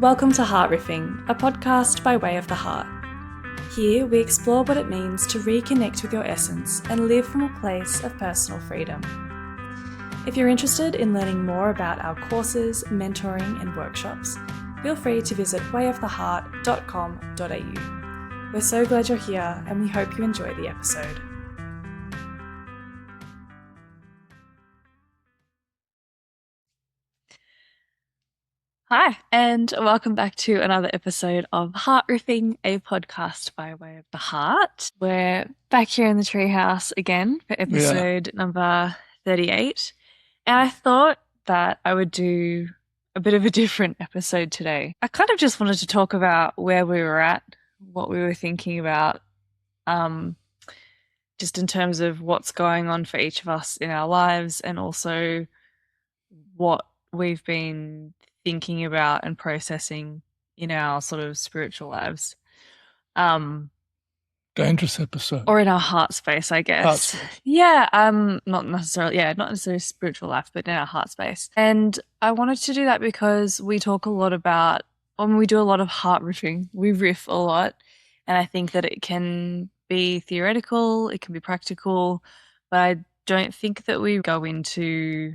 Welcome to Heart Riffing, a podcast by way of the heart. Here we explore what it means to reconnect with your essence and live from a place of personal freedom. If you're interested in learning more about our courses, mentoring and workshops, feel free to visit wayoftheheart.com.au. We're so glad you're here and we hope you enjoy the episode. Hi, and welcome back to another episode of Heart Riffing, a podcast by way of the heart. We're back here in the treehouse again for episode number 38. And I thought that I would do a bit of a different episode today. I kind of just wanted to talk about where we were at, what we were thinking about, just in terms of what's going on for each of us in our lives and also what we've been thinking about and processing in our sort of spiritual lives. Dangerous episode. Or in our heart space, I guess. Heart space. Yeah, not necessarily spiritual life, but in our heart space. And I wanted to do that because we talk a lot about, when we do a lot of heart riffing, we riff a lot. And I think that it can be theoretical, it can be practical, but I don't think that we go into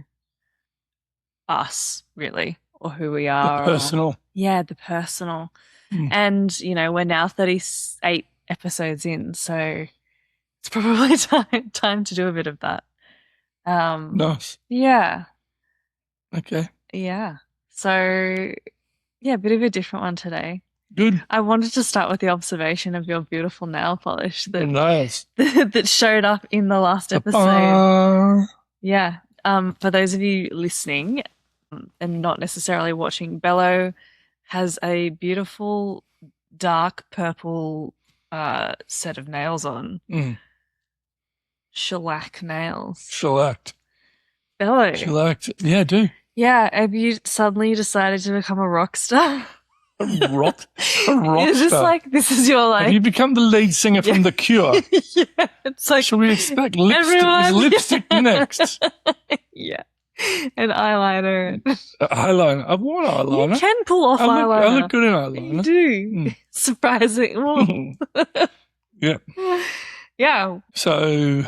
us, really, or who we are. The personal. The personal. And, we're now 38 episodes in, so it's probably time to do a bit of that. Nice. Yeah. Okay. Yeah. So, a bit of a different one today. Good. I wanted to start with the observation of your beautiful nail polish Nice. that showed up in the last episode. Yeah. For those of you listening and not necessarily watching, Bello has a beautiful dark purple set of nails on. Shellac nails. Shellacked. Bello. Shellacked. Yeah, I do. Yeah. Have you suddenly decided to become a rock star? A rock Is this star. like, this is your Have you become the lead singer from The Cure? Yeah. It's like, Shall we expect lipstick? everyone- Is lipstick next? yeah. And eyeliner. Eyeliner. I've worn eyeliner. You can pull off eyeliner. I look good in You eyeliner. do. Surprising. Yeah. Yeah. So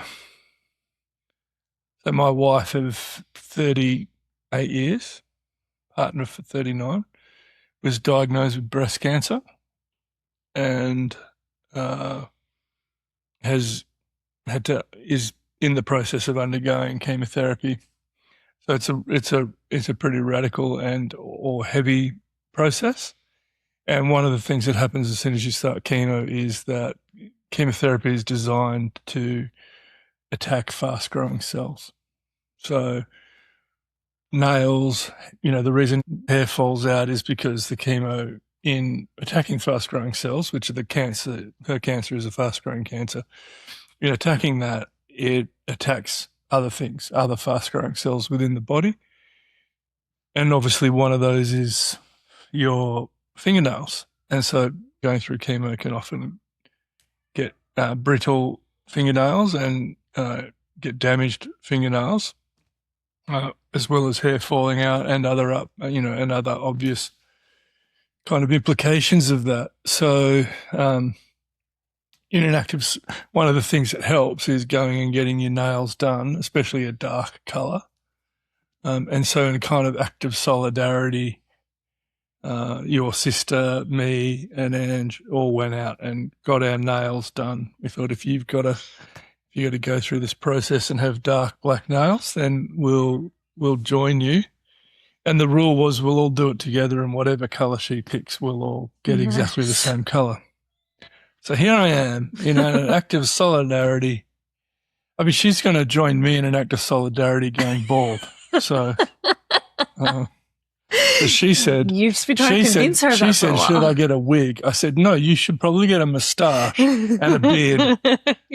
my wife of 38 years, partner for 39, was diagnosed with breast cancer and is in the process of undergoing chemotherapy. So it's a pretty radical or heavy process. And one of the things that happens as soon as you start chemo is that chemotherapy is designed to attack fast-growing cells. So nails, the reason hair falls out is because the chemo in attacking fast-growing cells, which are her cancer is a fast-growing cancer, in attacking that, it attacks other things, other fast-growing cells within the body. And obviously one of those is your fingernails. And so going through chemo can often get brittle fingernails and get damaged fingernails, as well as hair falling out and other obvious kind of implications of that. So one of the things that helps is going and getting your nails done, especially a dark colour. And so in a kind of act of solidarity, your sister, me and Ange all went out and got our nails done. We thought if you've got to go through this process and have dark black nails, then we'll join you. And the rule was we'll all do it together, and whatever colour she picks, we'll all get exactly the same colour. So here I am in an act of solidarity. I mean, she's going to join me in an act of solidarity going bald. So she said, You've been trying to convince her about she said, should I get a wig? I said, no, you should probably get a moustache and a beard.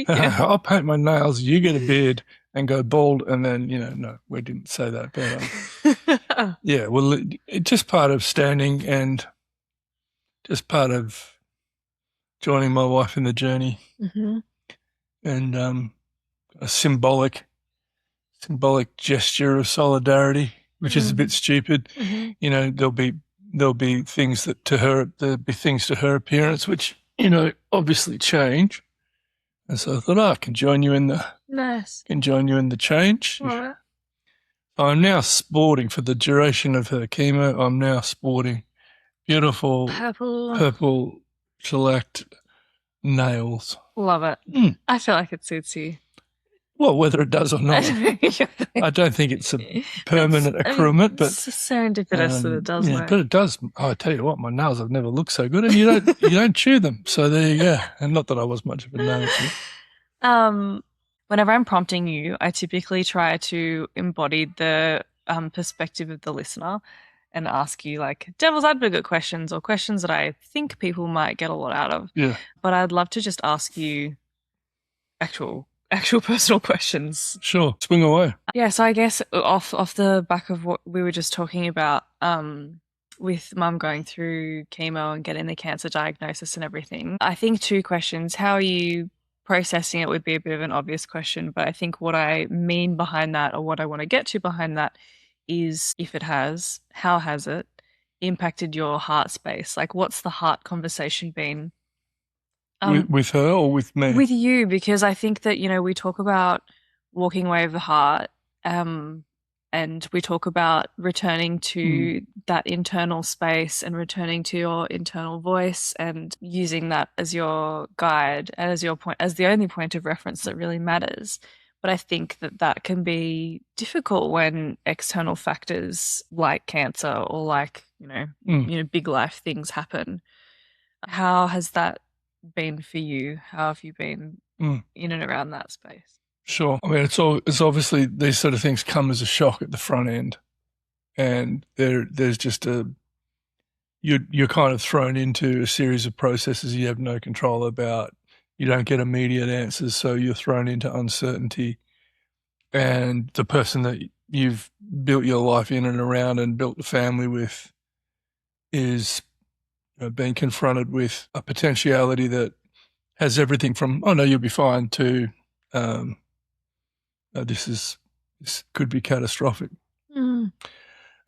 I'll paint my nails, you get a beard and go bald. And then, no, we didn't say that. But it's just part of standing and just part of joining my wife in the journey. And a symbolic gesture of solidarity, which is a bit stupid. There'll be there'll be things to her appearance which, obviously change. And so I thought, I can join you in the change. Love it. I'm now sporting, for the duration of her chemo, I'm now sporting beautiful purple shellacked nails. Love it. I feel like it suits you. Well, whether it does or not. I don't think it's a permanent accruement, but it's serendipitous that it does work. But it does. I tell you what, my nails have never looked so good, and you don't chew them. So there you go. And not that I was much of a nail chew. Whenever I'm prompting you, I typically try to embody the perspective of the listener and ask you like devil's advocate questions or questions that I think people might get a lot out of. Yeah. But I'd love to just ask you actual personal questions. Sure. Swing away. Yeah, so I guess off the back of what we were just talking about, with mum going through chemo and getting the cancer diagnosis and everything, I think 2 questions. How are you processing it would be a bit of an obvious question, but I think what I mean behind that, or what I want to get to behind that, is if it has, how has it impacted your heart space? Like, what's the heart conversation been? With her or with me? With you, because I think that, we talk about walking away of the heart, and we talk about returning to that internal space and returning to your internal voice and using that as your guide and as the only point of reference that really matters. But I think that can be difficult when external factors like cancer or like, big life things happen. How has that been for you? How have you been in and around that space? Sure. I mean, it's obviously these sort of things come as a shock at the front end, and there's just you're kind of thrown into a series of processes you have no control about. You don't get immediate answers, so you're thrown into uncertainty. And the person that you've built your life in and around and built a family with is being confronted with a potentiality that has everything from, oh no, you'll be fine, to this could be catastrophic. And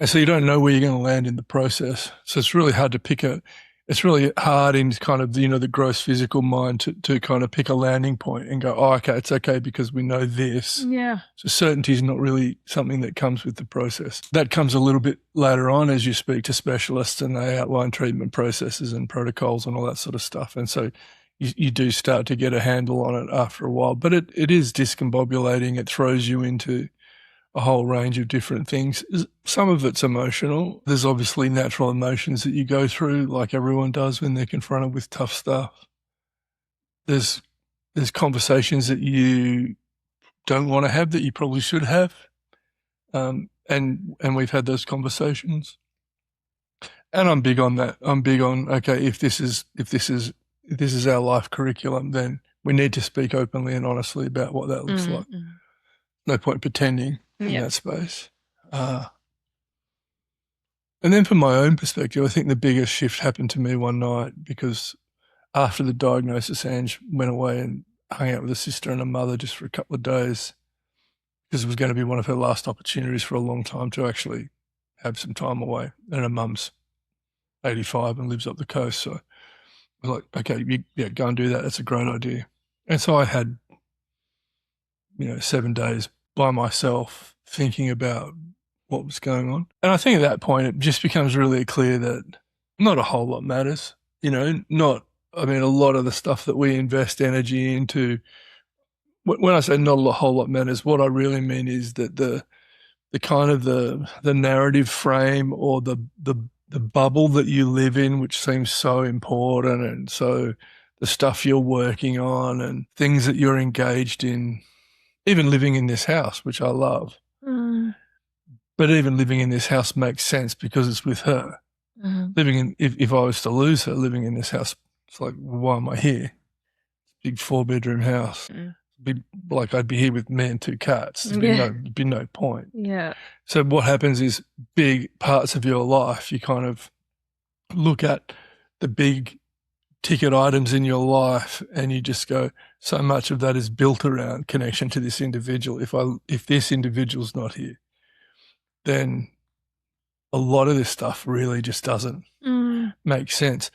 so you don't know where you're going to land in the process. So it's really hard to it's really hard in kind of, the gross physical mind to kind of pick a landing point and go, oh, okay, it's okay because we know this. Yeah. So certainty is not really something that comes with the process. That comes a little bit later on as you speak to specialists and they outline treatment processes and protocols and all that sort of stuff. And so you do start to get a handle on it after a while. But it is discombobulating. It throws you into a whole range of different things. Some of it's emotional. There's obviously natural emotions that you go through, like everyone does when they're confronted with tough stuff. There's conversations that you don't want to have that you probably should have, and we've had those conversations. And I'm big on that. I'm big on, okay, if this is our life curriculum, then we need to speak openly and honestly about what that looks like. No point pretending in that space. And then from my own perspective, I think the biggest shift happened to me one night because after the diagnosis, Ange went away and hung out with a sister and a mother just for a couple of days because it was going to be one of her last opportunities for a long time to actually have some time away. And her mum's 85 and lives up the coast. So I was like, okay, go and do that. That's a great idea. And so I had, 7 days by myself thinking about what was going on. And I think at that point, it just becomes really clear that not a whole lot matters, a lot of the stuff that we invest energy into, when I say not a whole lot matters, what I really mean is that the kind of the narrative frame or the bubble that you live in, which seems so important, and so the stuff you're working on and things that you're engaged in, even living in this house, which I love. But even living in this house makes sense because it's with her. If I was to lose her, living in this house, it's like, why am I here? Big 4-bedroom house. I'd be here with me and 2 cats. There'd be no point. Yeah. So what happens is big parts of your life, you kind of look at the big ticket items in your life and you just go, so much of that is built around connection to this individual. If this individual's not here, then a lot of this stuff really just doesn't make sense.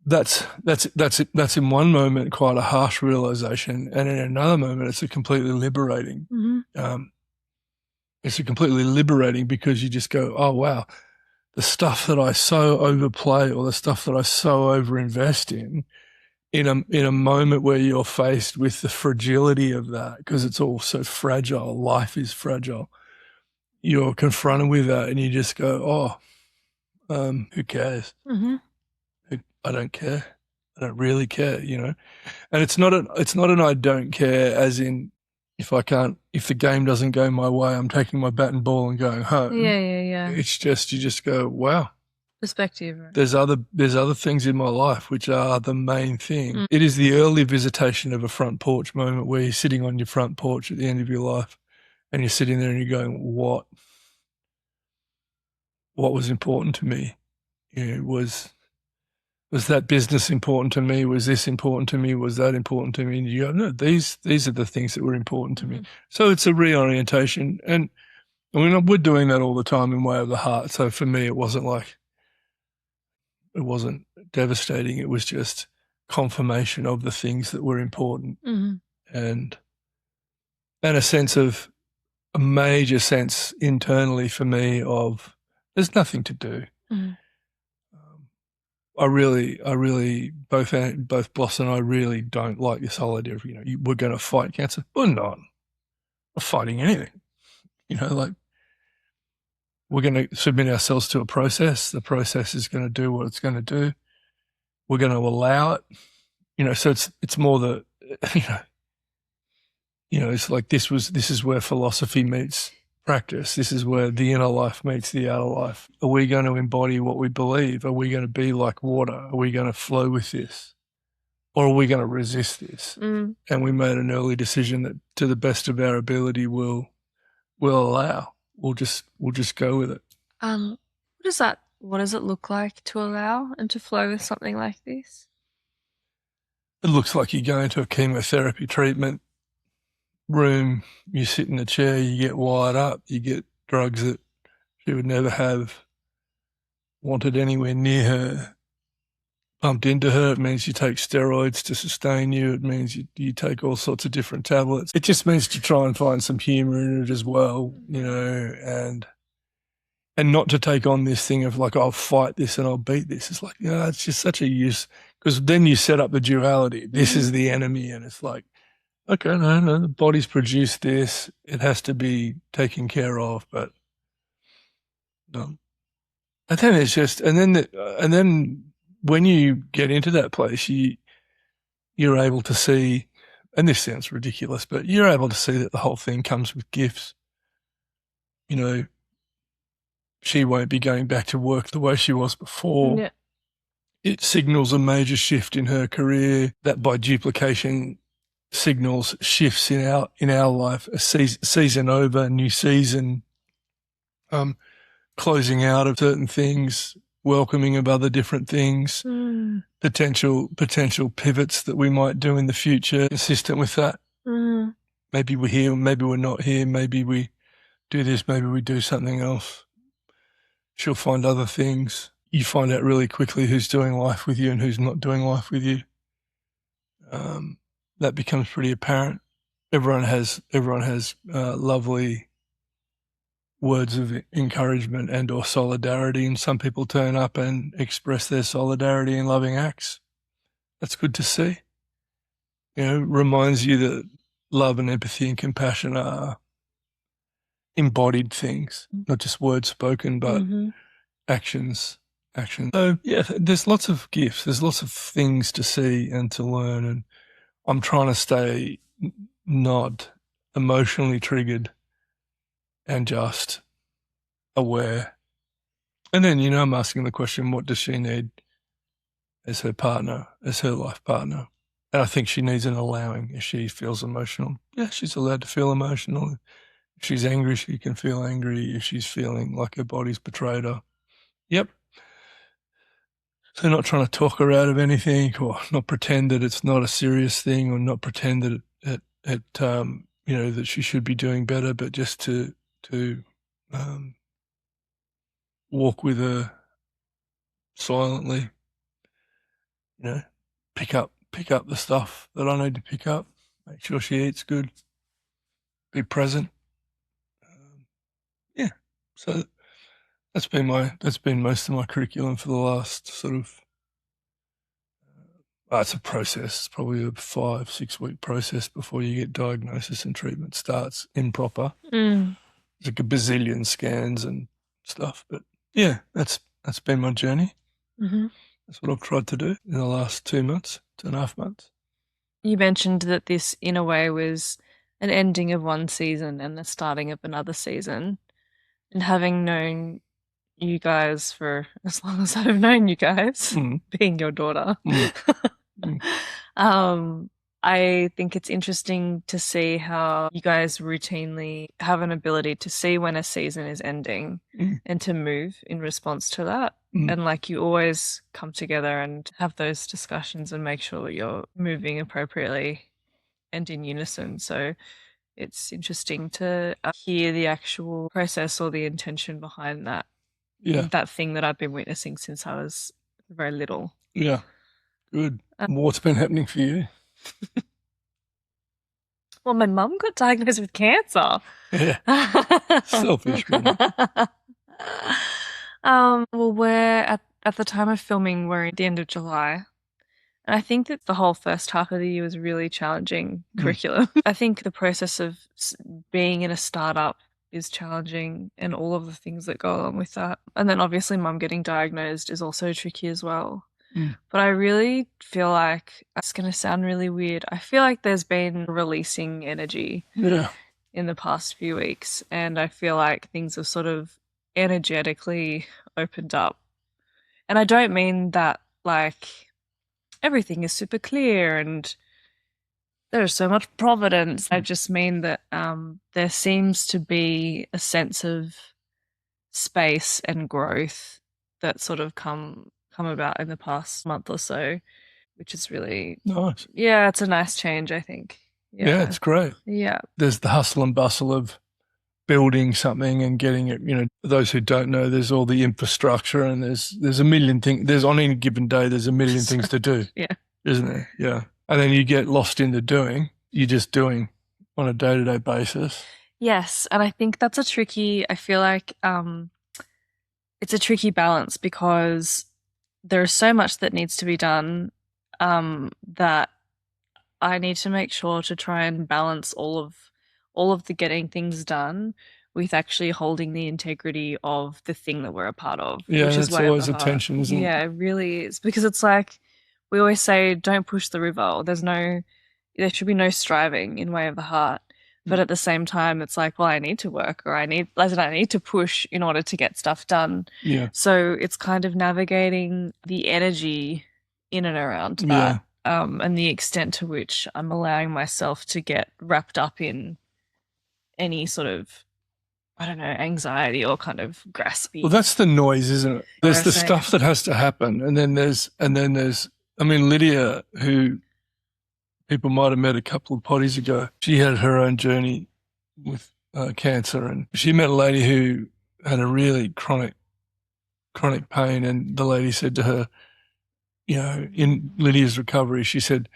That's in one moment quite a harsh realization, and in another moment it's a completely liberating. It's a completely liberating because you just go, oh wow, the stuff that I so overplay or the stuff that I so overinvest in a moment where you're faced with the fragility of that, because it's all so fragile. Life is fragile. You're confronted with that, and you just go, oh, who cares? I don't care. I don't really care, And it's not an I don't care as in if the game doesn't go my way, I'm taking my bat and ball and going home. Yeah. It's just, you just go, wow. Perspective. Right? There's other things in my life which are the main thing. It is the early visitation of a front porch moment where you're sitting on your front porch at the end of your life and you're sitting there and you're going, what was important to me? Was that business important to me? Was this important to me? Was that important to me? And you go, no, these are the things that were important to me. So it's a reorientation. And I mean, we're doing that all the time in Way of the Heart. So for me, it wasn't devastating. It was just confirmation of the things that were important and a major sense internally for me of there's nothing to do. I really, both Bloss and I really don't like this whole idea of, we're going to fight cancer. We're not fighting anything. Like we're going to submit ourselves to a process. The process is going to do what it's going to do. We're going to allow it. So it's more the, it's like this is where philosophy meets practice. This is where the inner life meets the outer life. Are we going to embody what we believe? Are we going to be like water? Are we going to flow with this? Or are we going to resist this? And we made an early decision that to the best of our ability we'll allow. We'll just go with it. What does it look like to allow and to flow with something like this? It looks like you go into a chemotherapy treatment room, you sit in a chair, you get wired up, you get drugs that she would never have wanted anywhere near her pumped into her. It means you take steroids to sustain you. It means you take all sorts of different tablets. It just means to try and find some humor in it as well, and not to take on this thing of like, I'll fight this and I'll beat this. It's like, it's just such a use, because then you set up the duality. This is the enemy, and it's like, okay, no, the body's produced this. It has to be taken care of, but no. And then it's just, and then when you get into that place, you're able to see, and this sounds ridiculous, but you're able to see that the whole thing comes with gifts. She won't be going back to work the way she was before. Yeah. It signals a major shift in her career that by duplication signals shifts in our life, a season over, new season, closing out of certain things, welcoming of other different things, potential pivots that we might do in the future, consistent with that. Maybe we're here, maybe we're not here, maybe we do this, maybe we do something else. She'll find other things. You find out really quickly who's doing life with you and who's not doing life with you. That becomes pretty apparent. Everyone has lovely words of encouragement and or solidarity, and some people turn up and express their solidarity in loving acts. That's good to see. Reminds you that love and empathy and compassion are embodied things, not just words spoken, but actions. So yeah, there's lots of gifts. There's lots of things to see and to learn, and I'm trying to stay not emotionally triggered and just aware. And then, I'm asking the question, what does she need as her partner, as her life partner? And I think she needs an allowing. If she feels emotional, yeah, she's allowed to feel emotional. If she's angry, she can feel angry. If she's feeling like her body's betrayed her, yep. So not trying to talk her out of anything, or not pretend that it's not a serious thing, or not pretend that that she should be doing better, but just to walk with her silently, pick up the stuff that I need to pick up, make sure she eats good, be present. So that's been most of my curriculum for the last sort of. It's a process. It's probably a 5-6 week process before you get diagnosis and treatment starts improper. Mm. There's like a bazillion scans and stuff, but yeah, that's been my journey. Mm-hmm. That's what I've tried to do in the last 2.5 months. You mentioned that this, in a way, was an ending of one season and the starting of another season. And having known you guys for as long as I've known you guys, being your daughter, I think it's interesting to see how you guys routinely have an ability to see when a season is ending and to move in response to that. And like you always come together and have those discussions and make sure that you're moving appropriately and in unison. So it's interesting to hear the actual process or the intention behind that. Yeah. That thing that I've been witnessing since I was very little. Yeah. Good. What's been happening for you? Well, my mum got diagnosed with cancer. Yeah. Selfish, man. Well, we're at the time of filming, we're at the end of July. And I think that the whole first half of the year was really challenging curriculum. I think the process of being in a startup is challenging and all of the things that go along with that. And then obviously mum getting diagnosed is also tricky as well. But I really feel like, it's going to sound really weird, I feel like there's been releasing energy in the past few weeks. And I feel like things have sort of energetically opened up. And I don't mean that like everything is super clear and there's so much providence. I just mean that there seems to be a sense of space and growth that sort of come about in the past month or so, which is really nice. Yeah, it's a nice change, I think. Yeah, it's great. Yeah. There's the hustle and bustle of building something and getting it, for those who don't know, there's all the infrastructure and there's a million things. There's on any given day, there's a million things to do. Yeah. Isn't there? Yeah. And then you get lost in the doing. You're just doing on a day-to-day basis. Yes. And I think that's I feel like it's a tricky balance because there is so much that needs to be done that I need to make sure to try and balance all of the getting things done with actually holding the integrity of the thing that we're a part of. Yeah, which that's always a tension, isn't it? Yeah, it really is. Because it's like we always say, don't push the river. Or there should be no striving in Way of the Heart. But at the same time, it's like, well, I need to work or I need to push in order to get stuff done. Yeah. So it's kind of navigating the energy in and around that. And the extent to which I'm allowing myself to get wrapped up in any sort of, I don't know, anxiety or kind of grasping. Well, that's the noise, isn't it? There's the stuff that has to happen. And then there's, I mean, Lydia, who people might have met a couple of potties ago, she had her own journey with cancer, and she met a lady who had a really chronic pain, and the lady said to her, in Lydia's recovery, she said,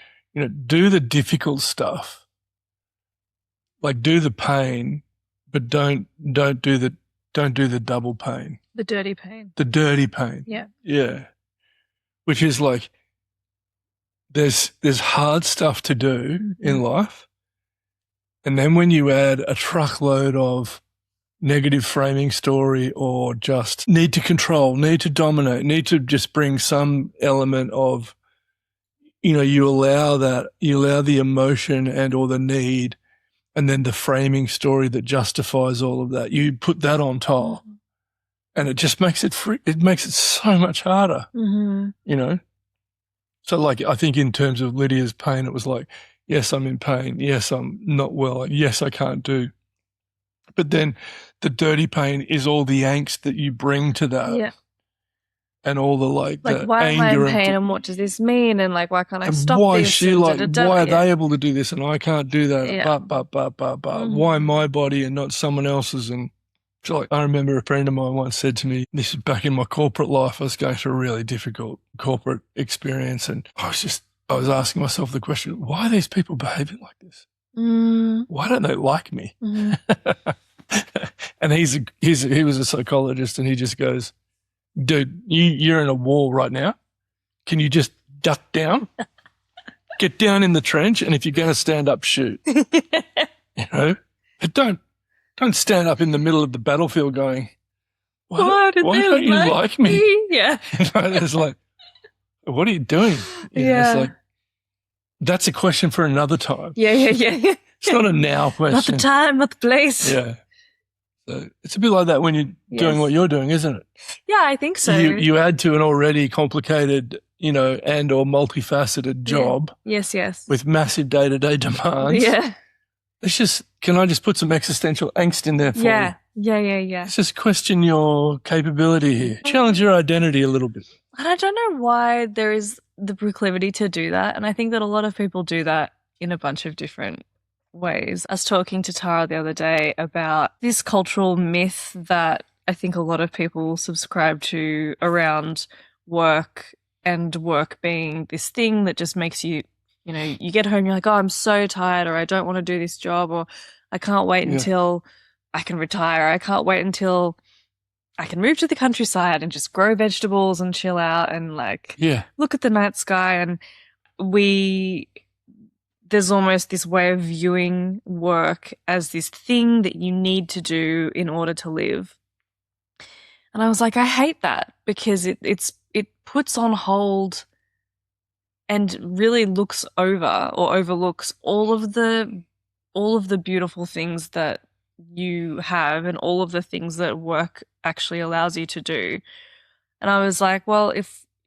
do the difficult stuff, like do the pain, but don't do the double pain. The dirty pain. The dirty pain. Yeah. Yeah. Which is like, there's hard stuff to do in life. And then when you add a truckload of negative framing story or just need to control, need to dominate, need to just bring some element of, you allow the emotion and or the need, and then the framing story that justifies all of that, you put that on top and it just makes it so much harder, So like, I think in terms of Lydia's pain, it was like, yes, I'm in pain. Yes, I'm not well. Yes, I can't do. But then the dirty pain is all the angst that you bring to that. Yeah. And all the like the why am I anger in pain and what does this mean? And like, why can't I stop why this? Is she like, why are they able to do this and I can't do that? Yeah. Why my body and not someone else's? And So, like, I remember a friend of mine once said to me, this is back in my corporate life, I was going through a really difficult corporate experience, and I was asking myself the question, why are these people behaving like this? Why don't they like me? And he was a psychologist, and he just goes, dude, you're in a war right now. Can you just duck down? Get down in the trench, and if you're going to stand up, shoot. You know? But don't stand up in the middle of the battlefield going, why don't you like me? Yeah. You know, it's like, what are you doing? You know, it's like, that's a question for another time. Yeah. It's not a now question. Not the time, not the place. Yeah. So it's a bit like that when you're doing what you're doing, isn't it? Yeah, I think so. You add to an already complicated, and or multifaceted job. Yes. With massive day-to-day demands. Yeah. Can I just put some existential angst in there for you? Yeah. Let's just question your capability here. Challenge your identity a little bit. And I don't know why there is the proclivity to do that. And I think that a lot of people do that in a bunch of different ways. I was talking to Tara the other day about this cultural myth that I think a lot of people subscribe to around work, and work being this thing that just makes you, you get home, you're like, oh, I'm so tired, or I don't want to do this job, or I can't wait until I can retire. I can't wait until I can move to the countryside and just grow vegetables and chill out and look at the night sky. And there's almost this way of viewing work as this thing that you need to do in order to live. And I was like, I hate that, because it puts on hold and really looks over or overlooks all of the beautiful things that you have and all of the things that work actually allows you to do. And I was like, well,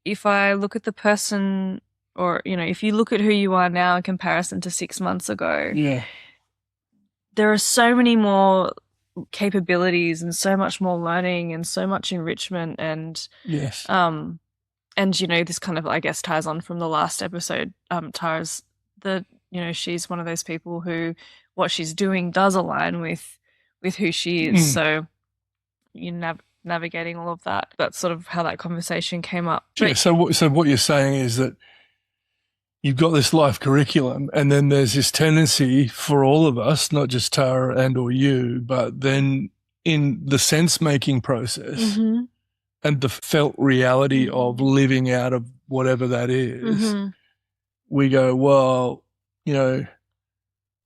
if I look at the person, or if you look at who you are now in comparison to 6 months ago, there are so many more capabilities and so much more learning and so much enrichment, and this kind of, I guess, ties on from the last episode. Tara's she's one of those people who what she's doing does align with who she is. So navigating all of that. That's sort of how that conversation came up. So what you're saying is that you've got this life curriculum, and then there's this tendency for all of us, not just Tara and or you, but then in the sense-making process and the felt reality of living out of whatever that is, we go, well,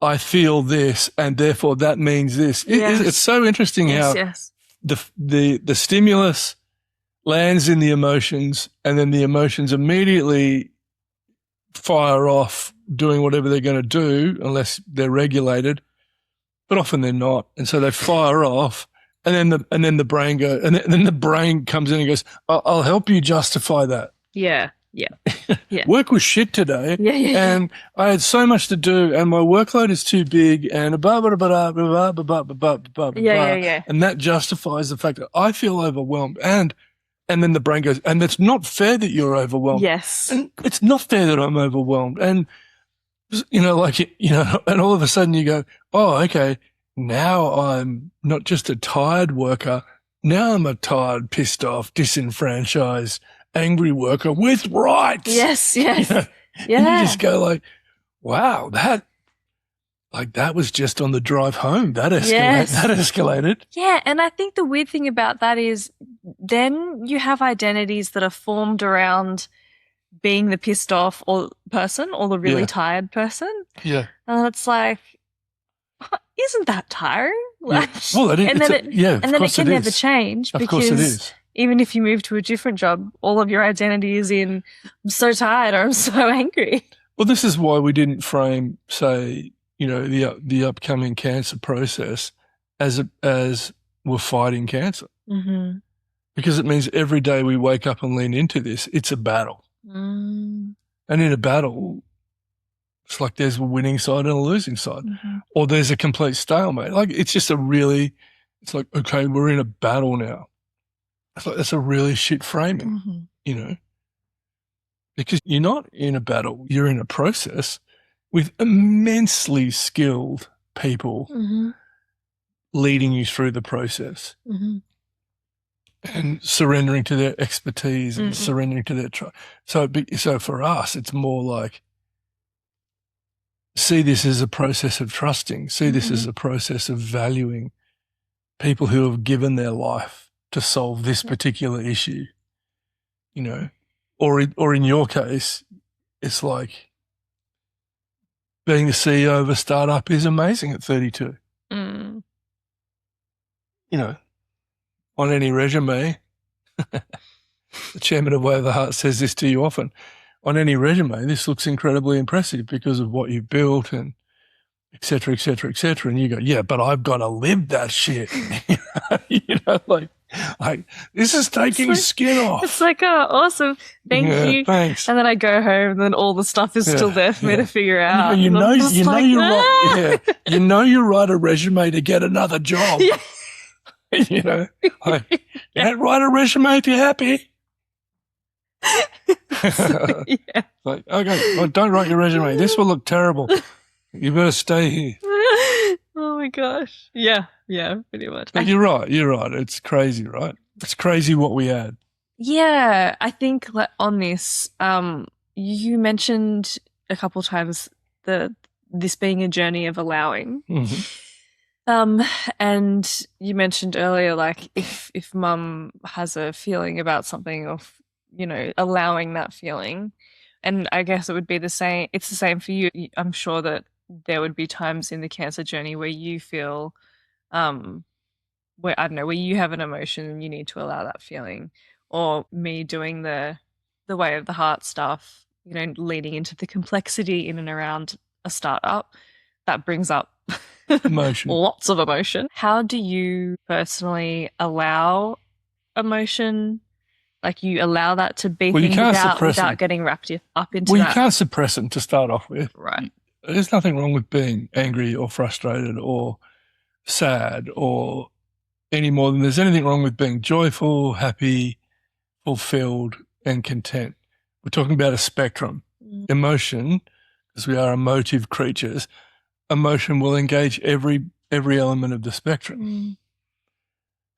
I feel this, and therefore that means this. It's so interesting how the stimulus lands in the emotions, and then the emotions immediately fire off doing whatever they're going to do, unless they're regulated, but often they're not. And so they fire off, and then the brain goes, and then the brain comes in and goes, I'll help you justify that. Yeah. Work was shit today, and I had so much to do, and my workload is too big, and and that justifies the fact that I feel overwhelmed, and then the brain goes, and it's not fair that you're overwhelmed. Yes, and it's not fair that I'm overwhelmed, and and all of a sudden you go, oh, okay, now I'm not just a tired worker, now I'm a tired, pissed off, disenfranchised, angry worker with rights. Yes. And you just go like, wow, that was just on the drive home. That escalated. Yeah, and I think the weird thing about that is then you have identities that are formed around being the pissed off person or the really tired person. Yeah. And it's like, isn't that tiring? Well, it can never change, because of course it is. Even if you move to a different job, all of your identity is in, I'm so tired or I'm so angry. Well, this is why we didn't frame, say, the upcoming cancer process as we're fighting cancer. Because it means every day we wake up and lean into this, it's a battle. And in a battle, it's like there's a winning side and a losing side. Or there's a complete stalemate. Like, it's just it's like, okay, we're in a battle now. It's like, that's a really shit framing, because you're not in a battle, you're in a process with immensely skilled people leading you through the process Mm-hmm. and surrendering to their expertise and Mm-hmm. surrendering to their trust. So for us, it's more like, see this as a process of trusting, see this as a process of valuing people who have given their life to solve this particular issue, you know, or in your case, it's like being the CEO of a startup is amazing at 32. Mm. You know, on any resume, the chairman of Way of the Heart says this to you often, on any resume, this looks incredibly impressive because of what you've built and et cetera, et cetera, et cetera. And you go, yeah, but I've got to live that shit. You know, like this is taking skin off. It's like, oh, awesome. Thank you. Thanks. And then I go home and then all the stuff is still there for me to figure out. You know you write a resume to get another job. Yeah. You know, like, you don't write a resume if you're happy. Yeah. Like, okay, well, don't write your resume. This will look terrible. You better stay here. Oh my gosh. Yeah, pretty much. But you're right. It's crazy, right? It's crazy what we add. Yeah, I think on this, you mentioned a couple of times this being a journey of allowing. Mm-hmm. And you mentioned earlier, like if mum has a feeling about something, of, you know, allowing that feeling, and I guess it would be the same. It's the same for you. I'm sure that there would be times in the cancer journey where you feel, where I don't know, where you have an emotion and you need to allow that feeling, or me doing the Way of the Heart stuff, you know, leading into the complexity in and around a startup that brings up Emotion. lots of emotion. How do you personally allow emotion? Like, you allow that to be without getting wrapped up into that. Well, you can't suppress it to start off with. Right. There's nothing wrong with being angry or frustrated or sad or any more than there's anything wrong with being joyful, happy, fulfilled, and content. We're talking about a spectrum. Emotion, because we are emotive creatures, emotion will engage every element of the spectrum.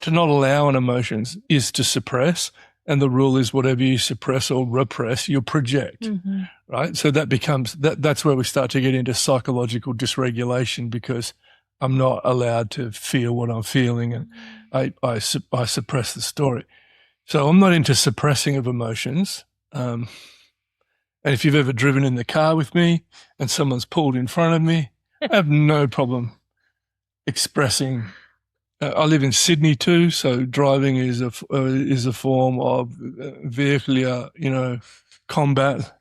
To not allow an emotion is to suppress, and the rule is whatever you suppress or repress, you project, right? So that becomes that's where we start to get into psychological dysregulation, because I'm not allowed to feel what I'm feeling, and I suppress the story. So I'm not into suppressing of emotions. And if you've ever driven in the car with me and someone's pulled in front of me, I have no problem expressing. I live in Sydney too, so driving is a form of vehicular, combat.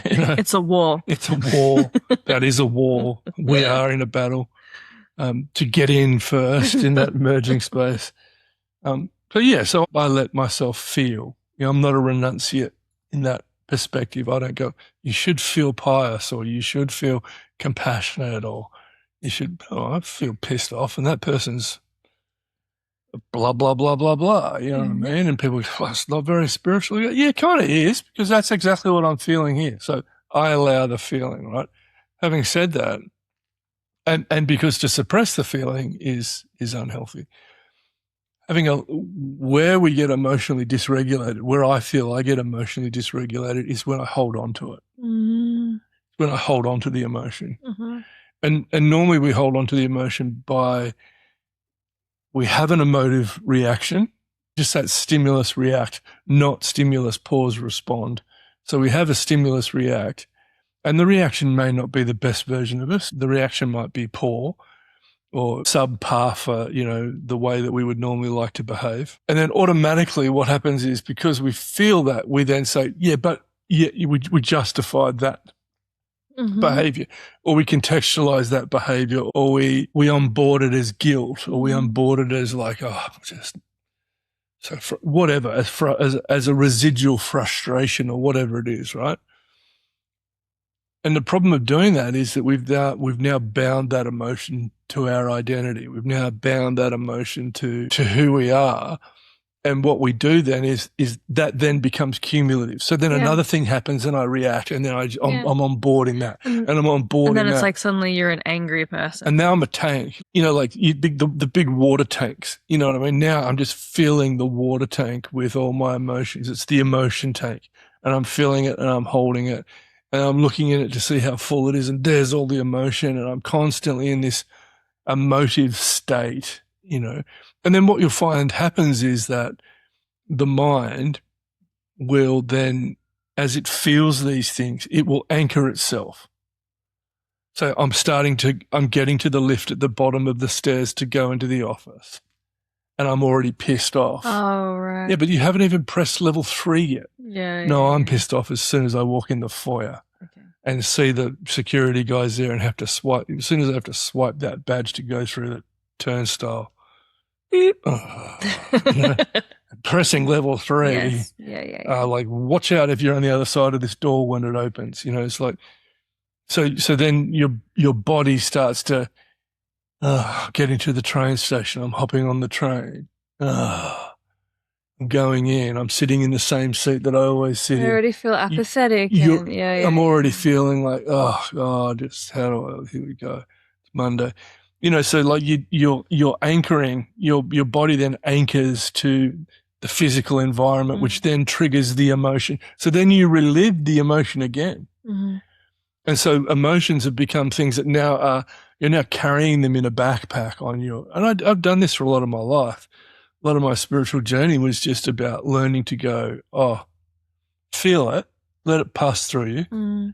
It's a war. It's a war. That is a war. We are in a battle to get in first in that merging space. So I let myself feel. I'm not a renunciate in that perspective. I don't go, you should feel pious, or you should feel compassionate, or you should, I feel pissed off and that person's blah, blah, blah, blah, blah. You know what I mean? And people go, well, it's not very spiritual. Yeah, it kind of is, because that's exactly what I'm feeling here. So I allow the feeling, right? Having said that, and because to suppress the feeling is unhealthy. Where we get emotionally dysregulated, where I feel I get emotionally dysregulated, is when I hold on to it. When I hold on to the emotion. And normally we hold on to the emotion by, we have an emotive reaction, just that stimulus react, not stimulus pause respond. So we have a stimulus react, and the reaction may not be the best version of us. The reaction might be poor or subpar for, the way that we would normally like to behave. And then automatically what happens is, because we feel that, we then say, we justified that behavior, or we contextualize that behavior, or we onboard it as guilt, or we onboard it as like, whatever, as a residual frustration or whatever it is, right? And the problem of doing that is that we've now bound that emotion to our identity. We've now bound that emotion to who we are. And what we do then is that then becomes cumulative. So then Yeah. another thing happens and I react, and then I'm on board in that, and I'm on board And then in it's that. like suddenly you're an angry person. And now I'm a tank, like the big water tanks, you know what I mean? Now I'm just filling the water tank with all my emotions. It's the emotion tank, and I'm filling it and I'm holding it and I'm looking at it to see how full it is. And there's all the emotion, and I'm constantly in this emotive state, And then what you'll find happens is that the mind will then, as it feels these things, it will anchor itself. So I'm getting to the lift at the bottom of the stairs to go into the office, and I'm already pissed off. Oh, right. Yeah, but you haven't even pressed level 3 yet. Yeah. No, I'm pissed off as soon as I walk in the foyer and see the security guys there and have to swipe. As soon as I have to swipe that badge to go through the turnstile, pressing level 3. Yes. Yeah. Like, watch out if you're on the other side of this door when it opens. It's like, so then your body starts to get into the train station. I'm hopping on the train. I'm going in. I'm sitting in the same seat that I always sit in. I already feel apathetic. I'm already feeling like, just how do I, here we go. It's Monday. So like you're anchoring, your body then anchors to the physical environment, which then triggers the emotion. So then you relive the emotion again. Mm-hmm. And so emotions have become things that now you're now carrying them in a backpack on you. And I've done this for a lot of my life. A lot of my spiritual journey was just about learning to go, feel it, let it pass through you. Mm-hmm.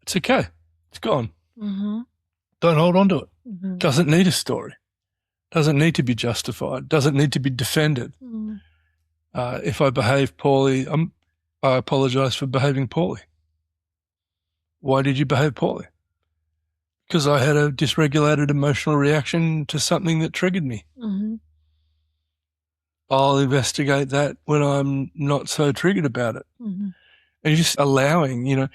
It's okay. It's gone. Mm-hmm. Don't hold on to it. Mm-hmm. Doesn't need a story. Doesn't need to be justified. Doesn't need to be defended. Mm-hmm. If I behave poorly, I apologize for behaving poorly. Why did you behave poorly? Because I had a dysregulated emotional reaction to something that triggered me. Mm-hmm. I'll investigate that when I'm not so triggered about it. Mm-hmm. And just allowing, and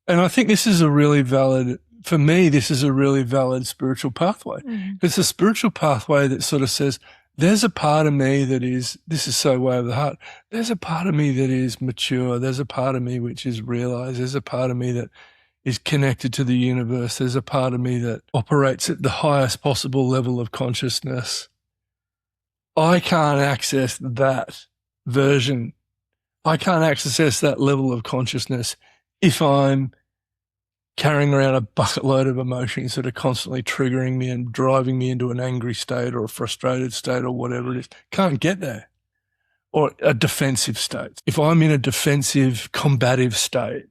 I think this is a really valid, for me, this is a really valid spiritual pathway. Mm-hmm. It's a spiritual pathway that sort of says, there's a part of me that is, this is so way of the heart, there's a part of me that is mature, there's a part of me which is realized, there's a part of me that is connected to the universe, there's a part of me that operates at the highest possible level of consciousness. I can't access that version. I can't access that level of consciousness if I'm carrying around a bucket load of emotions that are constantly triggering me and driving me into an angry state or a frustrated state or whatever it is. Can't get there. Or a defensive state. If I'm in a defensive, combative state,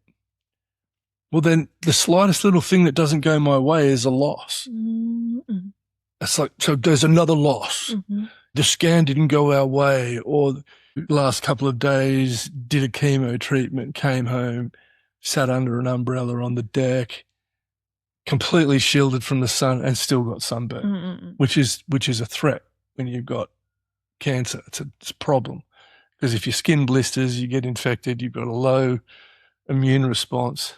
well, then the slightest little thing that doesn't go my way is a loss. Mm-hmm. It's like, so there's another loss. Mm-hmm. The scan didn't go our way, or the last couple of days did a chemo treatment, came home, sat under an umbrella on the deck, completely shielded from the sun and still got sunburn, which is a threat when you've got cancer. It's a problem because if your skin blisters, you get infected, you've got a low immune response.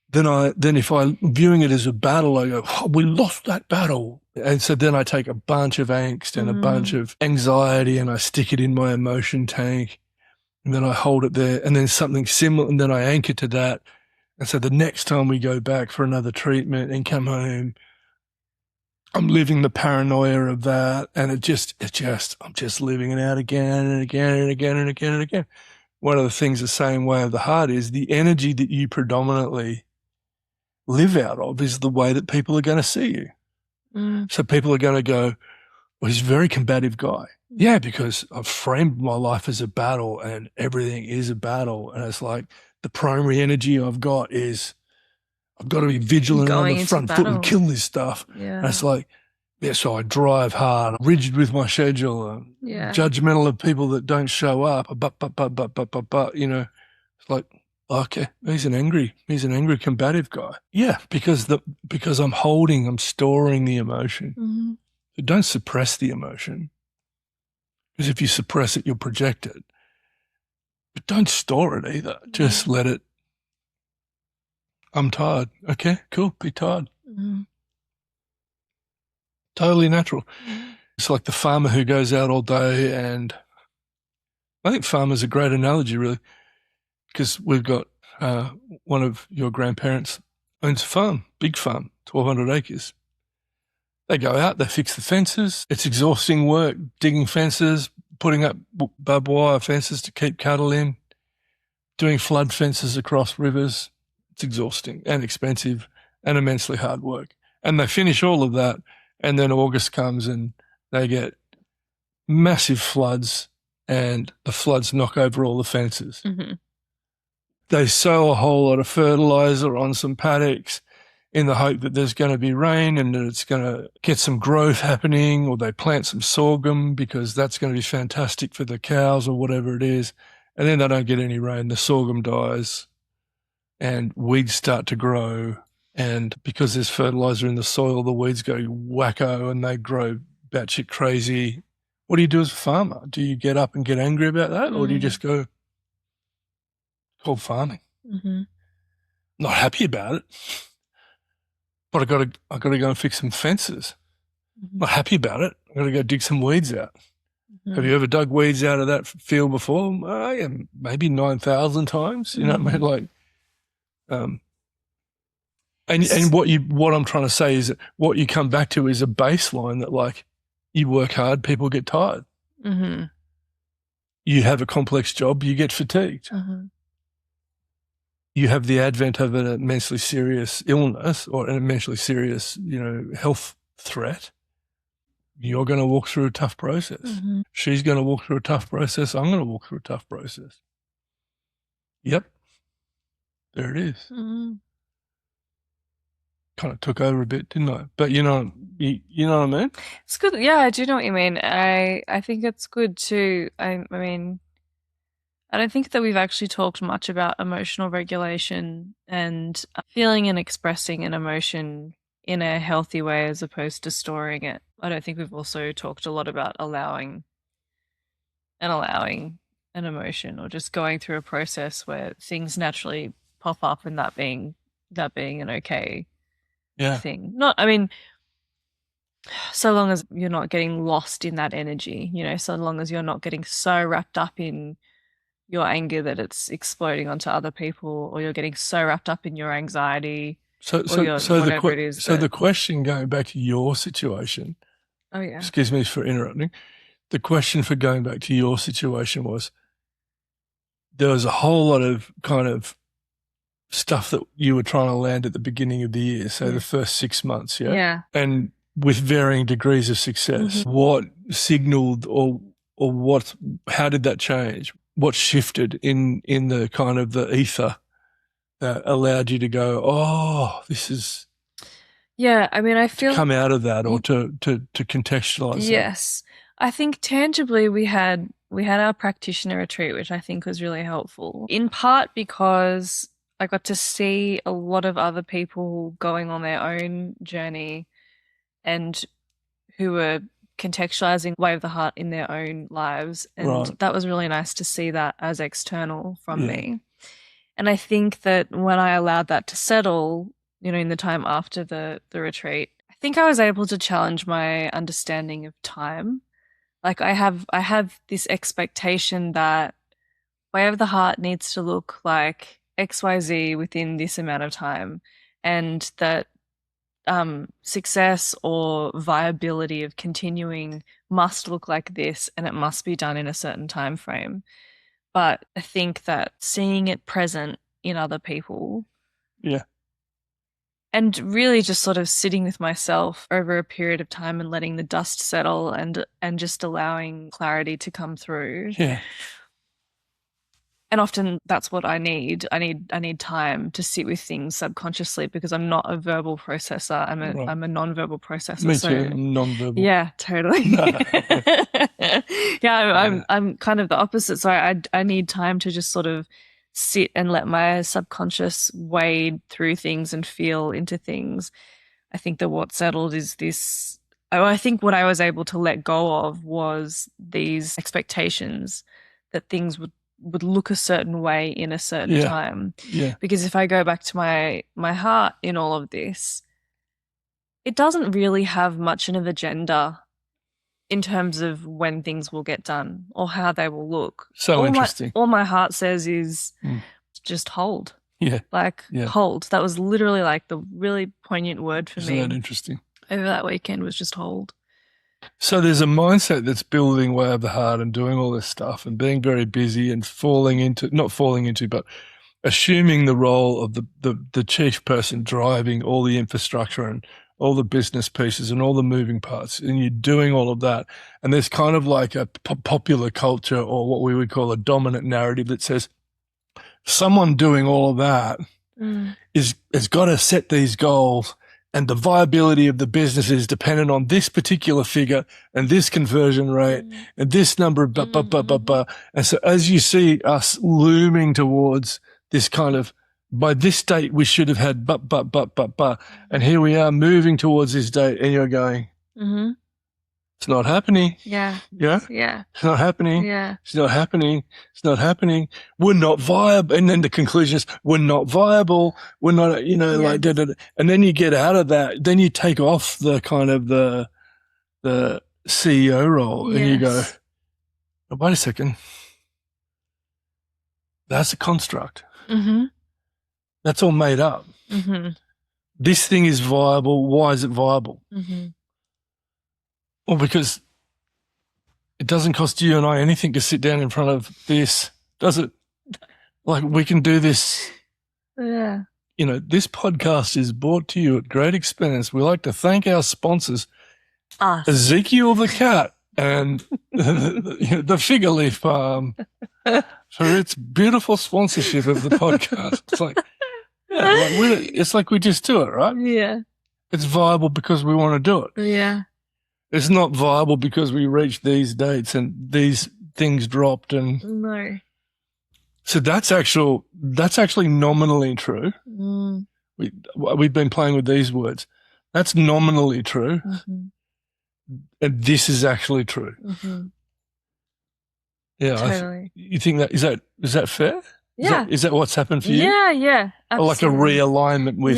Then if I'm viewing it as a battle, I go, we lost that battle. And so then I take a bunch of angst and a bunch of anxiety and I stick it in my emotion tank and then I hold it there and then something similar and then I anchor to that. And so the next time we go back for another treatment and come home, I'm living the paranoia of that and I'm just living it out again and again and again and again and again. One of the things the same way of the heart is the energy that you predominantly live out of is the way that people are going to see you. So people are going to go, well, he's a very combative guy. Yeah, because I've framed my life as a battle and everything is a battle. And it's like the primary energy I've got is I've got to be vigilant on the front foot and kill this stuff. Yeah. And it's like, so I drive hard, I'm rigid with my schedule, I'm judgmental of people that don't show up, but, it's like, okay, he's an angry combative guy. Yeah, because I'm storing the emotion. Mm-hmm. So don't suppress the emotion. Because if you suppress it, you'll project it. But don't store it either. Mm-hmm. Just let it. I'm tired. Okay, cool. Be tired. Mm-hmm. Totally natural. Mm-hmm. It's like the farmer who goes out all day, and I think farmer's a great analogy, really, because we've got one of your grandparents owns a farm, big farm, 1,200 acres. They go out, they fix the fences. It's exhausting work, digging fences, putting up barbed wire fences to keep cattle in, doing flood fences across rivers. It's exhausting and expensive and immensely hard work. And they finish all of that, and then August comes and they get massive floods, and the floods knock over all the fences. Mm-hmm. They sow a whole lot of fertilizer on some paddocks in the hope that there's going to be rain and that it's going to get some growth happening, or they plant some sorghum because that's going to be fantastic for the cows or whatever it is. And then they don't get any rain. The sorghum dies and weeds start to grow. And because there's fertilizer in the soil, the weeds go wacko and they grow batshit crazy. What do you do as a farmer? Do you get up and get angry about that? Or do you just go, called farming? Mm-hmm. Not happy about it. But I got to go and fix some fences. Mm-hmm. Not happy about it. I got to go dig some weeds out. Mm-hmm. Have you ever dug weeds out of that field before? Yeah, maybe 9,000 times. You know what I mean? Like, and what I'm trying to say is that what you come back to is a baseline that, like, you work hard, people get tired. Mm-hmm. You have a complex job, you get fatigued. Mm-hmm. You have the advent of an immensely serious illness or an immensely serious, health threat. You're going to walk through a tough process. Mm-hmm. She's going to walk through a tough process. I'm going to walk through a tough process. Yep. There it is. Mm-hmm. Kind of took over a bit, didn't I? But you know what I mean? It's good. Yeah, I do know what you mean. I think it's good too. I mean, I don't think that we've actually talked much about emotional regulation and feeling and expressing an emotion in a healthy way as opposed to storing it. I don't think we've also talked a lot about allowing an emotion, or just going through a process where things naturally pop up, and that being an okay thing. So long as you're not getting lost in that energy, so long as you're not getting so wrapped up in your anger that it's exploding onto other people, or you're getting so wrapped up in your anxiety. The question, going back to your situation. Oh yeah. Excuse me for interrupting. The question for going back to your situation was, there was a whole lot of kind of stuff that you were trying to land at the beginning of the year, so the first 6 months, yeah? Yeah. And with varying degrees of success. Mm-hmm. What signaled or how did that change? What shifted in the kind of the ether that allowed you to go, oh, this is... Yeah, I mean, I feel... to come out of that, or to contextualize that. Yes. I think tangibly we had our practitioner retreat, which I think was really helpful, in part because I got to see a lot of other people going on their own journey and who were contextualizing Way of the Heart in their own lives. And that was really nice to see that as external from me. And I think that when I allowed that to settle, in the time after the retreat, I think I was able to challenge my understanding of time. Like I have this expectation that Way of the Heart needs to look like XYZ within this amount of time, and that success or viability of continuing must look like this, and it must be done in a certain time frame. But I think that seeing it present in other people, and really just sort of sitting with myself over a period of time and letting the dust settle and just allowing clarity to come through. Yeah. And often that's what I need. I need time to sit with things subconsciously, because I'm not a verbal processor. I'm a non-verbal processor. Me too. I'm non-verbal. Yeah, totally. I'm kind of the opposite. So I need time to just sort of sit and let my subconscious wade through things and feel into things. I think that what settled is this. I think what I was able to let go of was these expectations that things would look a certain way in a certain time. Yeah. Because if I go back to my heart in all of this, it doesn't really have much of an agenda. in terms of when things will get done or how they will look. So interesting. All my heart says is Mm. just hold. Yeah. Hold. That was literally like the really poignant word for me. Isn't that interesting? Over that weekend was just hold. So there's a mindset that's building Way of the Heart and doing all this stuff and being very busy and but assuming the role of the chief person driving all the infrastructure and all the business pieces and all the moving parts, and you're doing all of that. And there's kind of like a popular culture, or what we would call a dominant narrative, that says someone doing all of that has got to set these goals, and the viability of the business is dependent on this particular figure and this conversion rate and this number of And so as you see us looming towards this kind of, by this date we should have had and here we are moving towards this date, and you're going, it's not happening. Yeah. It's not happening. Yeah. It's not happening. It's not happening. We're not viable. And then the conclusion is, we're not viable. We're not, like, and then you get out of that. Then you take off the kind of the CEO role, and you go, oh, wait a second. That's a construct. That's all made up. This thing is viable. Why is it viable? Well, because it doesn't cost you and I anything to sit down in front of this, does it? Like, we can do this. Yeah. This podcast is brought to you at great expense. We like to thank our sponsors, Ezekiel the Cat and the Figure Leaf Farm, for its beautiful sponsorship of the podcast. It's like, it's like we just do it, right? Yeah. It's viable because we want to do it. Yeah. It's not viable because we reached these dates and these things dropped. And no. So that's actually nominally true. We've been playing with these words. That's nominally true. And this is actually true. Yeah. Totally. You think is that fair? Yeah. Is that what's happened for you? Yeah. Absolutely. Or like a realignment with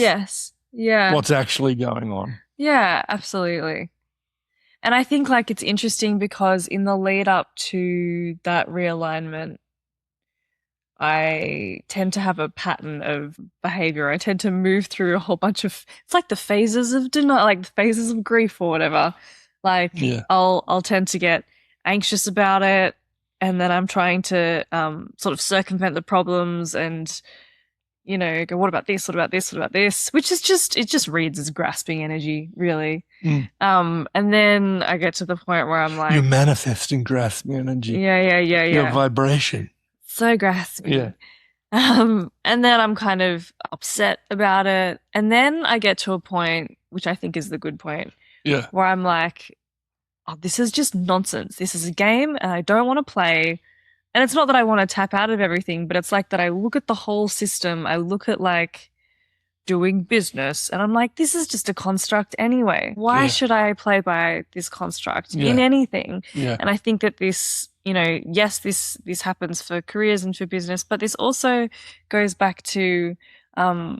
what's actually going on. Yeah, absolutely. And I think like it's interesting because in the lead up to that realignment, I tend to have a pattern of behavior. I tend to move through a whole bunch of, it's like the phases of like the phases of grief or whatever. Like I'll tend to get anxious about it, and then I'm trying to sort of circumvent the problems and go, what about this? What about this? What about this? Which is it just reads as grasping energy, really. And then I get to the point where I'm like, you're manifesting grasping energy. Yeah. Your vibration. So grasping. Yeah. And then I'm kind of upset about it. And then I get to a point, which I think is the good point, where I'm like, oh, this is just nonsense. This is a game and I don't want to play. And it's not that I want to tap out of everything, but it's like that I look at the whole system. I look at like doing business and I'm like, this is just a construct anyway. Why should I play by this construct in anything? And I think that this, yes, this happens for careers and for business, but this also goes back to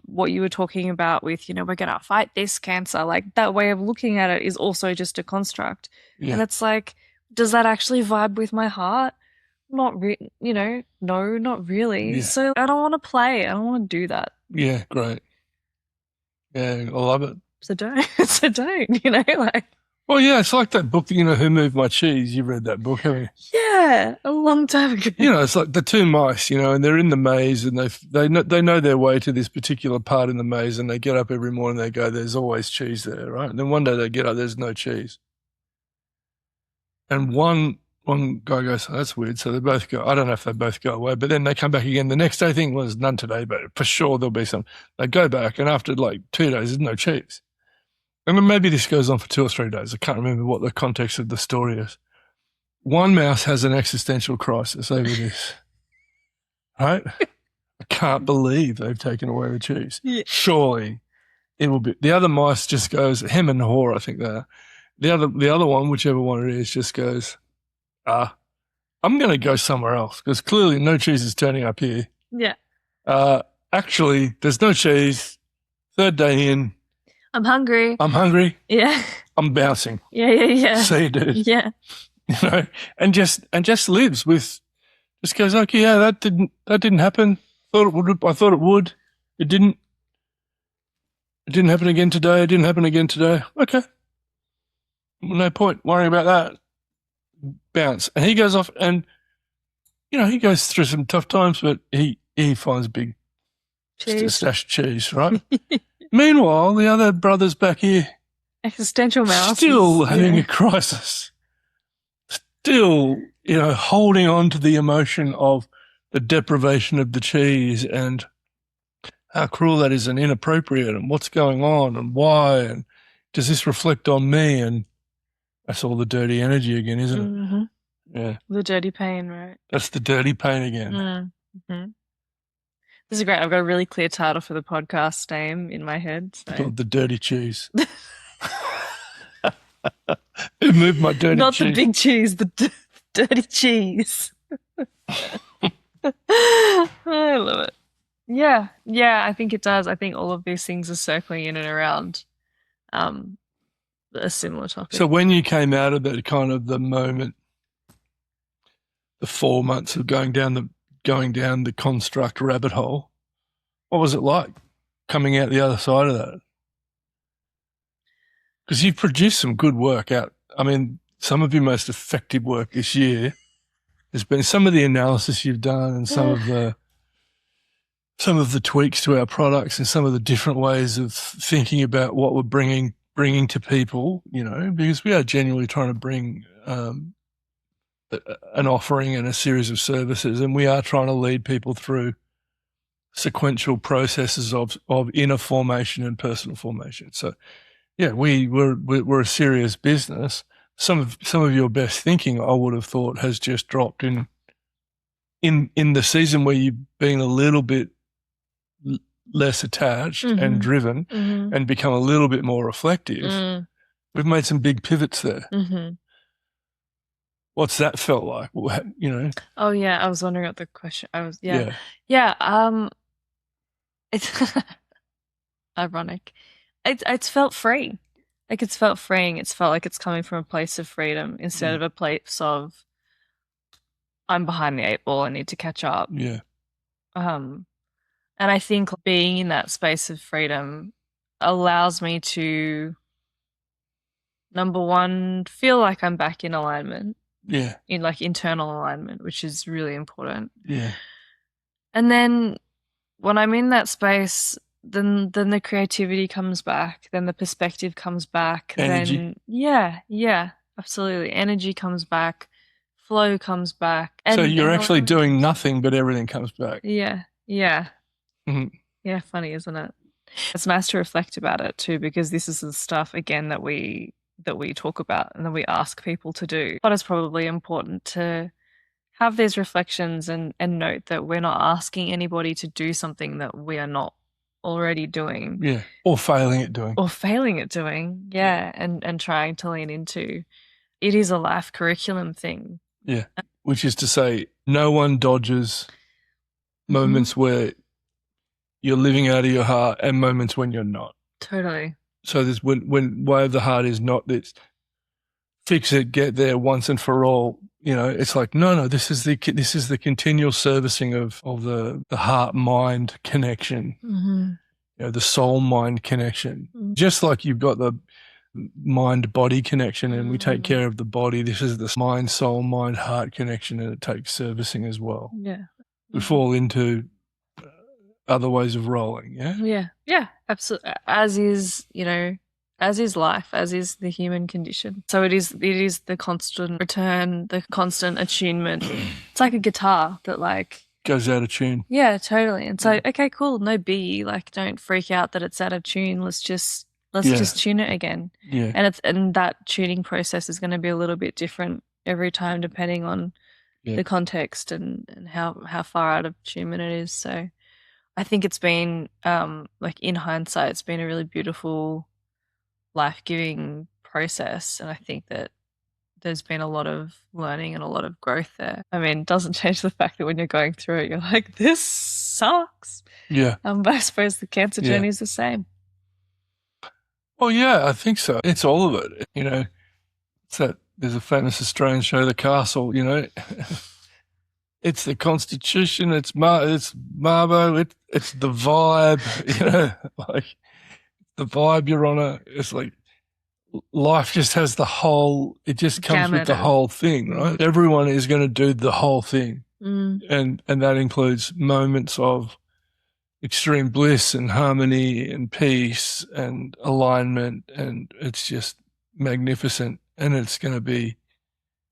what you were talking about with, we're going to fight this cancer. Like that way of looking at it is also just a construct. And it's like, does that actually vibe with my heart? No, not really. So I don't want to play. I don't want to do that. Yeah, great. Yeah, I love it. So don't, like. Well, yeah, it's like that book, Who Moved My Cheese? You've read that book, haven't you? Yeah, a long time ago. It's like the two mice, and they're in the maze and they know their way to this particular part in the maze, and they get up every morning and they go, there's always cheese there, right? And then one day they get up, there's no cheese. And one guy goes, oh, that's weird. So they both go, I don't know if they both go away, but then they come back again. The next day thing was none today, but for sure there'll be some. They go back, and after like 2 days, there's no cheese. And then maybe this goes on for 2 or 3 days. I can't remember what the context of the story is. One mouse has an existential crisis over this, right? I can't believe they've taken away the cheese. Yeah. Surely it will be. The other mice just goes, hem and haw, I think they are. The other one, whichever one it is, just goes, I'm going to go somewhere else because clearly no cheese is turning up here. Yeah. Actually, there's no cheese. 3rd day in. I'm hungry. I'm hungry. Yeah. I'm bouncing. Yeah. See you, dude. Yeah. You know, and just lives with, just goes, okay, yeah, that didn't happen. Thought it would. I thought it would. It didn't. It didn't happen again today. It didn't happen again today. Okay. No point worrying about that. Bounce. And he goes off and, you know, he goes through some tough times, but he finds a big stash of cheese, right? Meanwhile, the other brother's back here. Existential mouse. Still having a crisis. Still, you know, holding on to the emotion of the deprivation of the cheese and how cruel that is and inappropriate and what's going on and why and does this reflect on me? And that's all the dirty energy again, isn't it? Mm-hmm. Yeah. The dirty pain, right? That's the dirty pain again. Mm-hmm. This is great. I've got a really clear title for the podcast name in my head. So. Called The Dirty Cheese. Who moved my dirty Not cheese? the big cheese, the dirty cheese. I love it. Yeah, I think it does. I think all of these things are circling in and around a similar topic. So when you came out of that kind of the moment, the 4 months of going down the construct rabbit hole, what was it like coming out the other side of that? Because you've produced some good work out. I mean, some of your most effective work this year has been some of the analysis you've done and some of the tweaks to our products and some of the different ways of thinking about what we're bringing to people, you know, because we are genuinely trying to bring an offering and a series of services, and we are trying to lead people through sequential processes of inner formation and personal formation. So, yeah, we're a serious business. Some of your best thinking, I would have thought, has just dropped in the season where you've been a little bit less attached and driven and become a little bit more reflective. We've made some big pivots there. What's that felt like? You know? Oh yeah, I was wondering what the question. It's ironic. It's felt free. Like it's felt freeing. It's felt like it's coming from a place of freedom instead of a place of I'm behind the 8 ball. I need to catch up. Yeah. And I think being in that space of freedom allows me to, number one, feel like I'm back in alignment. Yeah. In like internal alignment, which is really important. Yeah. And then when I'm in that space, then the creativity comes back, then the perspective comes back. Energy. Then yeah, absolutely. Energy comes back, flow comes back. So you're actually doing nothing, but everything comes back. Yeah. Mm-hmm. Yeah, funny, isn't it? It's nice to reflect about it too, because this is the stuff again that we talk about and that we ask people to do. But it's probably important to have these reflections and note that we're not asking anybody to do something that we are not already doing. Yeah. Or failing at doing. Yeah. And trying to lean into. It is a life curriculum thing. Yeah. Which is to say, no one dodges moments where you're living out of your heart and moments when you're not. Totally. So there's when way of the heart is not this fix it, get there once and for all. You know, it's like no. This is the continual servicing of the heart mind connection. You know, the soul mind connection. Just like you've got the mind body connection, and we take care of the body. This is the mind soul mind heart connection, and it takes servicing as well. Yeah, we fall into other ways of rolling. Yeah, absolutely. As is life, as is the human condition. So it is the constant return, the constant attunement. It's like a guitar that like goes out of tune. Yeah, totally. And so, okay, cool, no biggie. Like, don't freak out that it's out of tune. Let's just tune it again. Yeah. And that tuning process is going to be a little bit different every time, depending on the context and how far out of attunement it is. So I think it's been, like in hindsight, it's been a really beautiful, life-giving process. And I think that there's been a lot of learning and a lot of growth there. I mean, it doesn't change the fact that when you're going through it, you're like, this sucks. Yeah. But I suppose the cancer journey is the same. Well, yeah, I think so. It's all of it. You know, there's a famous Australian show, The Castle, you know. It's the Constitution, it's Marbo, it's the vibe, you know, like the vibe you're on. It's like life just has it just comes with the whole thing, right? Everyone is going to do the whole thing. And that includes moments of extreme bliss and harmony and peace and alignment, and it's just magnificent. And it's going to be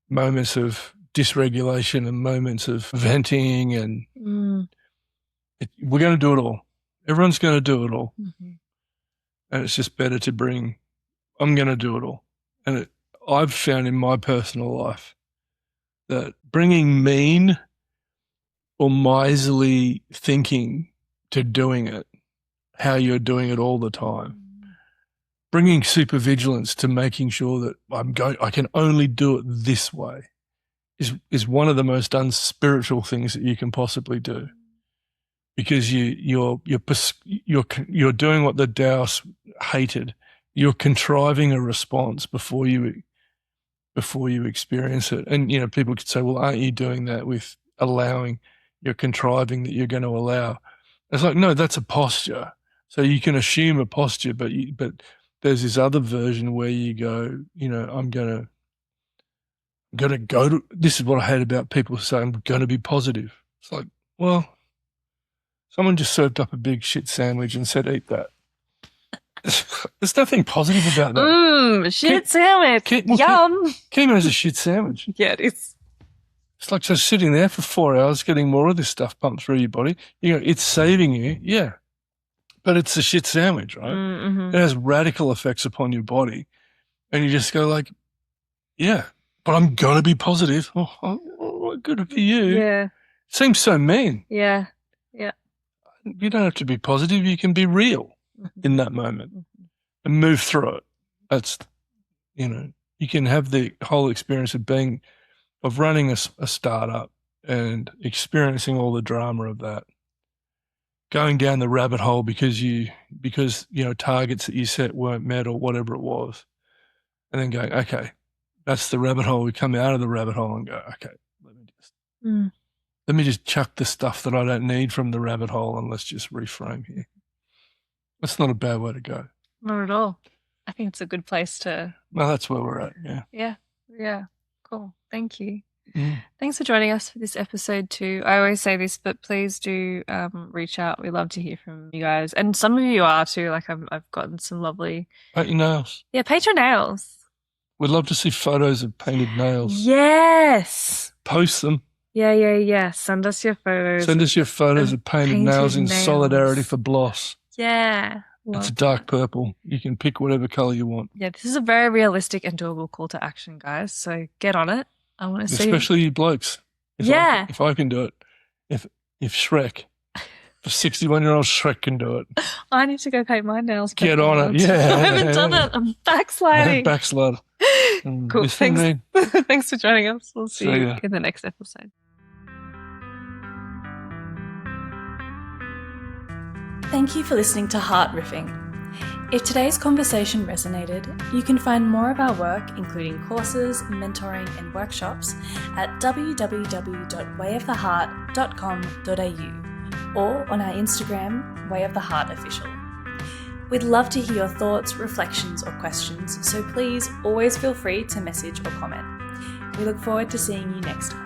moments of dysregulation and moments of venting, and we're going to do it all. Everyone's going to do it all. And it's just better to I'm going to do it all. And I've found in my personal life that bringing mean or miserly thinking to doing it, how you're doing it all the time, bringing supervigilance to making sure that I can only do it this way is one of the most unspiritual things that you can possibly do, because you're doing what the Taoists hated. You're contriving a response before you experience it. And, you know, people could say, well, aren't you doing that with allowing? You're contriving that you're going to allow. It's like, no, that's a posture. So you can assume a posture, but there's this other version where you go, you know, I'm going to go to, this is what I hate about people who say, I'm going to be positive. It's like, well, someone just served up a big shit sandwich and said, eat that. There's nothing positive about that. Shit sandwich. Yum. Chemo's a shit sandwich. Yeah, it is. It's like just sitting there for 4 hours getting more of this stuff pumped through your body. You know, it's saving you, yeah. But it's a shit sandwich, right? It has radical effects upon your body. And you just go like, yeah, but I'm going to be positive. Oh, good for you. Yeah. Seems so mean. Yeah. You don't have to be positive. You can be real in that moment and move through it. That's, you know, you can have the whole experience of running a startup and experiencing all the drama of that, going down the rabbit hole because you know, targets that you set weren't met or whatever it was, and then going, okay, that's the rabbit hole. We come out of the rabbit hole and go, okay, let me just chuck the stuff that I don't need from the rabbit hole, and let's just reframe here. That's not a bad way to go. Not at all. I think it's a good place to. Well, that's where we're at. Yeah. Yeah. Cool. Thank you. Thanks for joining us for this episode too. I always say this, but please do reach out. We love to hear from you guys, and some of you are too. Like I've gotten some lovely. Paint your nails. Yeah, paint your nails. We'd love to see photos of painted nails. Yes. Post them. Yeah. Send us your photos. Send us your photos of painted nails in solidarity for Bloss. Yeah. It's a dark purple. You can pick whatever color you want. Yeah, this is a very realistic and doable call to action, guys. So get on it. I want to see. Especially you blokes. If I can do it. If Shrek, the 61-year-old Shrek can do it. I need to go paint my nails. Get on it. Yeah. I haven't done it. I'm backsliding. Backslide. Cool. Thanks. Thanks for joining us. We'll see you in the next episode. Thank you for listening to Heart Riffing. If today's conversation resonated, you can find more of our work, including courses, mentoring, and workshops, at www.wayoftheheart.com.au or on our Instagram, Way of the Heart Official. We'd love to hear your thoughts, reflections, or questions, so please always feel free to message or comment. We look forward to seeing you next time.